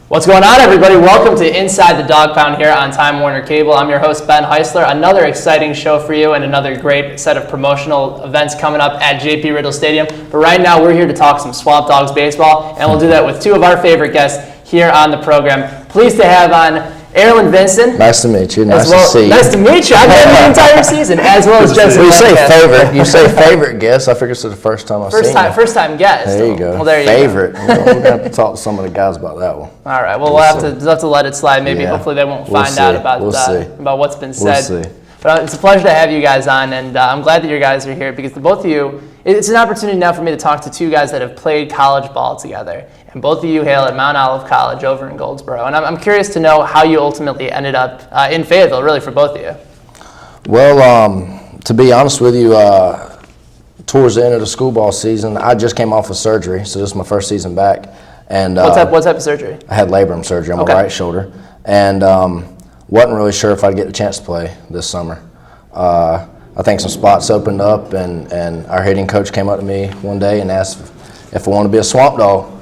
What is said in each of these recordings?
What's going on, everybody? Welcome to Inside the Dog Pound here on Time Warner Cable. I'm your host, Ben Heisler. Another exciting show for you and another great set of promotional events coming up at J.P. Riddle Stadium. But right now, we're here to talk some SwampDogs baseball, and we'll do that with two of our favorite guests here on the program. Pleased to have on Airlon Vinson. Nice to meet you. Nice to see you. Nice to meet you. I've been the entire season, as well as Jesse Lancaster. You say favorite guest. I figure it's the first time I've seen you. First time guest. There you go. Well, there you favorite. Go. We're going to have to talk to some of the guys about that one. All right. Well, we'll have to let it slide. Maybe hopefully they won't find out about what's been said. We'll see. But it's a pleasure to have you guys on, and I'm glad that you guys are here because the both of you, it's an opportunity now for me to talk to two guys that have played college ball together. And both of you hail at Mount Olive College over in Goldsboro. And I'm curious to know how you ultimately ended up in Fayetteville, really, for both of you. Well, to be honest with you, towards the end of the school ball season, I just came off of surgery, so this is my first season back. And what type of surgery? I had labrum surgery on my right shoulder. And wasn't really sure if I'd get the chance to play this summer. I think some spots opened up, and our hitting coach came up to me one day and asked if I wanted to be a Swamp Dog.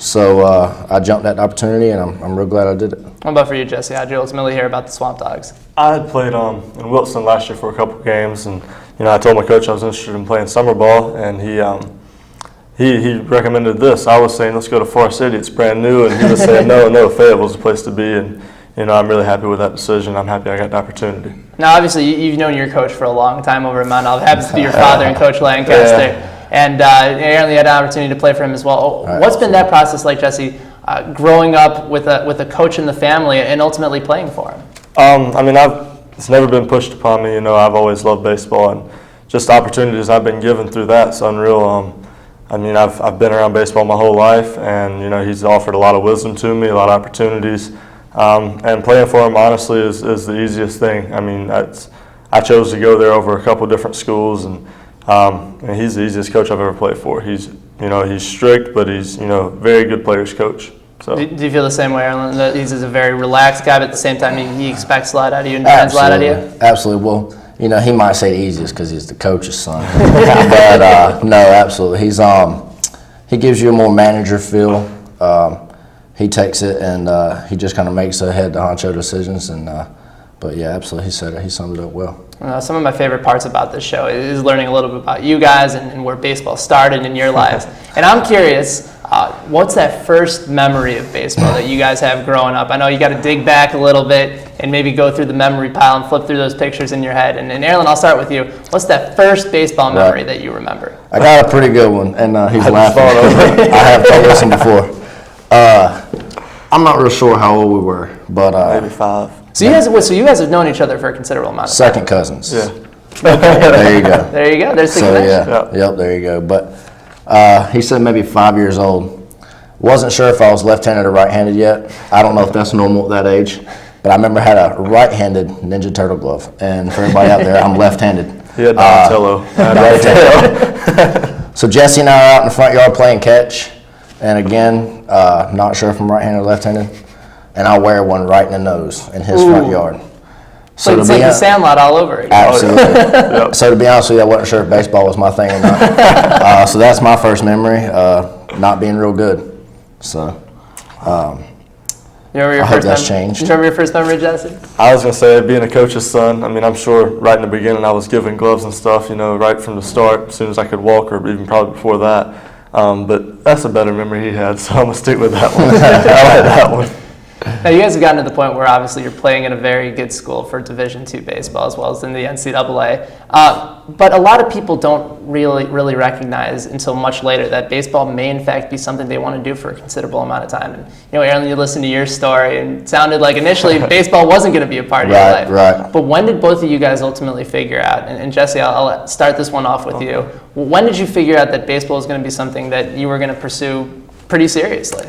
So I jumped at the opportunity, and I'm real glad I did it. What about for you, Jesse? How did you ultimately hear about the SwampDogs? I had played in Wilson last year for a couple of games, and I told my coach I was interested in playing summer ball, and he recommended this. I was saying, let's go to Forest City, it's brand new, and he was saying, no, Fayetteville's the place to be, and I'm really happy with that decision. I'm happy I got the opportunity. Now, obviously, you've known your coach for a long time over at Mount Olive. Happens to be your father and Coach Lancaster. Yeah. And Aaron had an opportunity to play for him as well. What's been that process like, Jesse, growing up with a coach in the family and ultimately playing for him? It's never been pushed upon me. I've always loved baseball, and just opportunities I've been given through that. It's unreal. I've been around baseball my whole life, and he's offered a lot of wisdom to me, a lot of opportunities. And playing for him, honestly, is the easiest thing. I chose to go there over a couple different schools, and he's the easiest coach I've ever played for. He's strict, but he's very good players coach. So do you feel the same way, Airlon? That he's a very relaxed guy, but at the same time he expects a lot out of you and demands a lot out of you? Absolutely. Well, he might say the easiest because he's the coach's son, but no, absolutely. He gives you a more manager feel. He takes it and he just kind of makes the head to honcho decisions. But yeah, absolutely, he summed it up well. Some of my favorite parts about this show is learning a little bit about you guys and where baseball started in your lives. And I'm curious, what's that first memory of baseball that you guys have growing up? I know you got to dig back a little bit and maybe go through the memory pile and flip through those pictures in your head. And Airlon, I'll start with you. What's that first baseball memory that you remember? I got a pretty good one, and he's laughing. I have told this one before. I'm not real sure how old we were, but maybe 5. So you guys have known each other for a considerable amount of time. Second cousins. Yeah. There you go. There you go. There's the connection. Yep, there you go. But he said maybe 5 years old. Wasn't sure if I was left-handed or right-handed yet. I don't know if that's normal at that age. But I remember I had a right-handed Ninja Turtle glove. And for everybody out there, I'm left-handed. He had Donatello. So Jesse and I are out in the front yard playing catch. And again, not sure if I'm right-handed or left-handed. And I wear one right in the nose in his front yard. So it's like the Sandlot all over again. Absolutely. Yep. So to be honest with you, I wasn't sure if baseball was my thing or not. So that's my first memory, not being real good. So I hope that's changed. You remember your first memory, Jesse? I was going to say, being a coach's son, I'm sure right in the beginning I was given gloves and stuff, right from the start, as soon as I could walk, or even probably before that. But that's a better memory he had, so I'm going to stick with that one. I like that one. Now, you guys have gotten to the point where obviously you're playing in a very good school for Division II baseball as well as in the NCAA. But a lot of people don't really recognize until much later that baseball may in fact be something they want to do for a considerable amount of time. And Airlon, you listened to your story and it sounded like initially baseball wasn't going to be a part of your life. Right. But when did both of you guys ultimately figure out? And Jesse, I'll start this one off with you. When did you figure out that baseball was going to be something that you were going to pursue pretty seriously?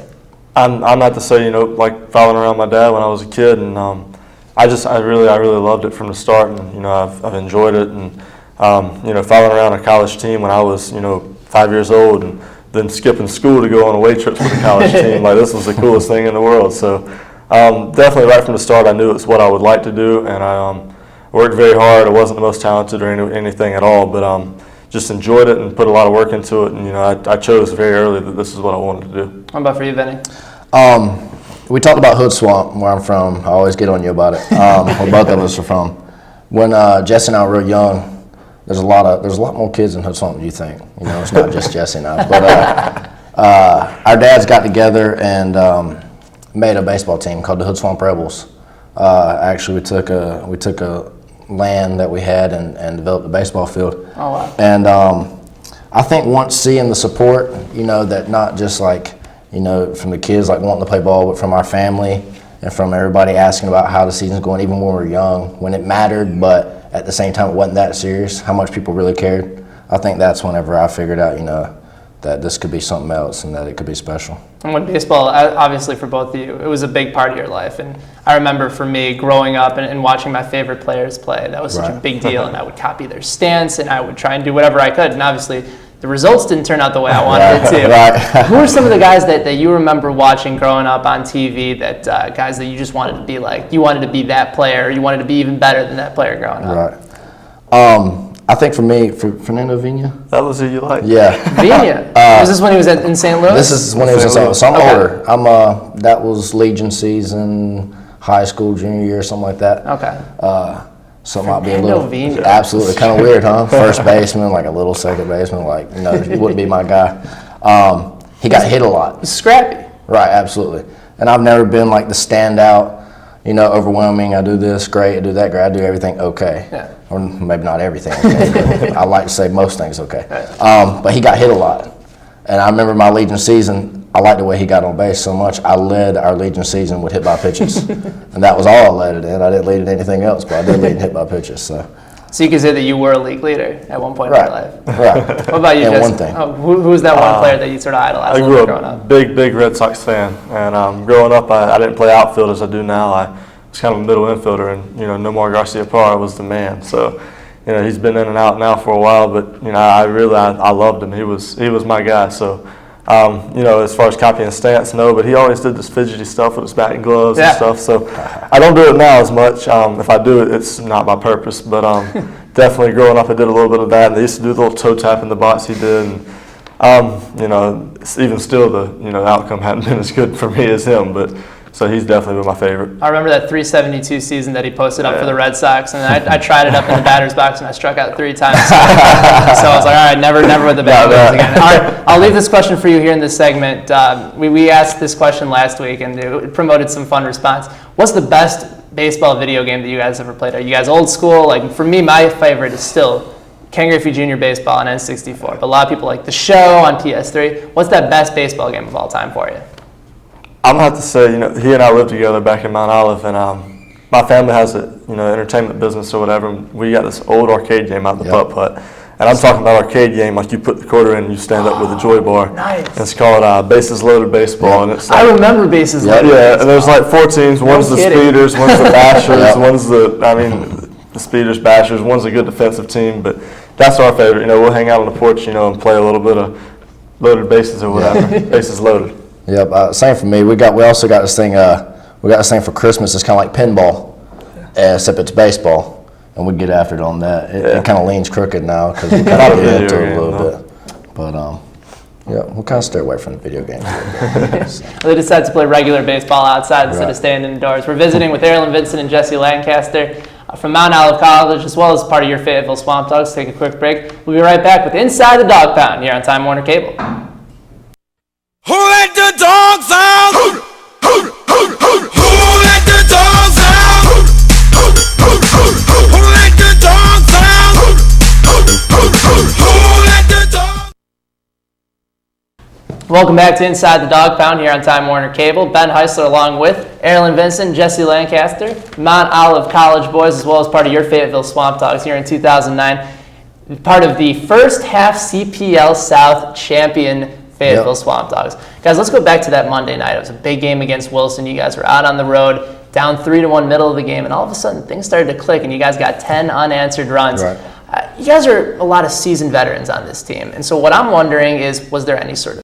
I'm not to say, like following around my dad when I was a kid, and I really loved it from the start, and I've enjoyed it, and following around a college team when I was 5 years old, and then skipping school to go on away trips with the college team, like this was the coolest thing in the world. So definitely right from the start, I knew it's what I would like to do, and I worked very hard. I wasn't the most talented or anything at all, but just enjoyed it and put a lot of work into it, and I chose very early that this is what I wanted to do. What about for you, Vinny? we talked about Hood Swamp, where I'm from. I always get on you about it. Where both of us are from. When Jesse and I were real young, there's a lot more kids in Hood Swamp than you think. You know, it's not just Jesse and I. But our dads got together and made a baseball team called the Hood Swamp Rebels. Actually, we took a land that we had and developed a baseball field. Oh wow! And I think once seeing the support, you know, that not just like, you know, from the kids like wanting to play ball, but from our family and from everybody asking about how the season's going, even when we were young, when it mattered, but at the same time it wasn't that serious, how much people really cared. I think that's whenever I figured out, you know, that this could be something else and that it could be special. And when baseball, obviously for both of you, it was a big part of your life. And I remember for me growing up and watching my favorite players play, that was such a big deal. And I would copy their stance and I would try and do whatever I could. And obviously the results didn't turn out the way I wanted it to. Who are some of the guys that you remember watching growing up on TV, that guys that you just wanted to be like? You wanted to be that player, or you wanted to be even better than that player growing up? Right. I think for me, for Fernando Vina. That was who you liked? Yeah. Vina? Was this when he was in St. Louis? This is when he was in St. Louis. So I'm older. That was Legion season, high school, junior year, something like that. Okay. So it might be a little, Vina. absolutely, kind of weird, huh? First baseman, like a little second baseman, like, you know, he wouldn't be my guy. He got hit a lot. Scrappy. Right, absolutely. And I've never been like the standout, you know, overwhelming. I do this great, I do that great, I do everything okay. Yeah. Or maybe not everything okay, but I like to say most things okay. But he got hit a lot. And I remember my Legion season, I liked the way he got on base so much, I led our Legion season with hit by pitches. And that was all I led it in. I didn't lead in anything else, but I did lead in hit by pitches. So you could say that you were a league leader at one point in your life. Right. What about you, And Jesse? one thing. Oh, who was that one player that you sort of idolized I grew growing up up? big Red Sox fan, and growing up, I didn't play outfield as I do now. I was kind of a middle infielder, and you know, Nomar Garcia-Parra was the man. So, you know, he's been in and out now for a while, but you know, I loved him. He was my guy. So, you know, as far as copying stance, no, but he always did this fidgety stuff with his batting gloves and stuff. So, I don't do it now as much. If I do it, it's not by purpose, but definitely growing up, I did a little bit of that. And they used to do the little toe tap in the box he did, and you know, even still, the outcome hadn't been as good for me as him, but. So he's definitely been my favorite. I remember that 372 season that he posted up for the Red Sox, and I tried it up in the batter's box, and I struck out 3 times. So I was like, all right, never with the bat again. All right, I'll leave this question for you here in this segment. We asked this question last week, and it promoted some fun response. What's the best baseball video game that you guys ever played? Are you guys old school? Like, for me, my favorite is still Ken Griffey Jr. Baseball on N64. But a lot of people like The Show on PS3. What's that best baseball game of all time for you? I'm gonna have to say, you know, he and I lived together back in Mount Olive, and my family has a entertainment business or whatever. And we got this old arcade game out, the putt-putt, and I'm talking about arcade game like you put the quarter in and you stand up with a joy bar. Nice. And it's called Bases Loaded Baseball, and it's like, I remember Bases Loaded. Yeah, and there's like 4 teams. One's the Speeders, one's the Bashers, one's the Speeders, Bashers. One's a good defensive team, but that's our favorite. You know, we'll hang out on the porch, you know, and play a little bit of loaded bases or whatever. Bases loaded. Yep, same for me. We also got this thing. We got this thing for Christmas. It's kind of like pinball, except it's baseball, and we get after it on that. It kind of leans crooked now because we kind of get into it a little bit. But yeah, we'll kind of stay away from the video games. They decided to play regular baseball outside instead of staying indoors. We're visiting with Airlon Vinson and Jesse Lancaster from Mount Olive College, as well as part of your Fayetteville SwampDogs. Take a quick break. We'll be right back with Inside the Dog Pound here on Time Warner Cable. Who let the dogs out? Who let the dogs out? Who let the dogs out? Who let the dogs? Welcome back to Inside the Dog Pound here on Time Warner Cable. Ben Heisler along with Airlon Vinson, Jesse Lancaster, Mount Olive College boys, as well as part of your Fayetteville SwampDogs here in 2009. Part of the first half CPL South champion Fayetteville SwampDogs. Guys, let's go back to that Monday night. It was a big game against Wilson. You guys were out on the road, down 3-1 middle of the game, and all of a sudden things started to click, and you guys got 10 unanswered runs. Right. You guys are a lot of seasoned veterans on this team, and so what I'm wondering is, was there any sort of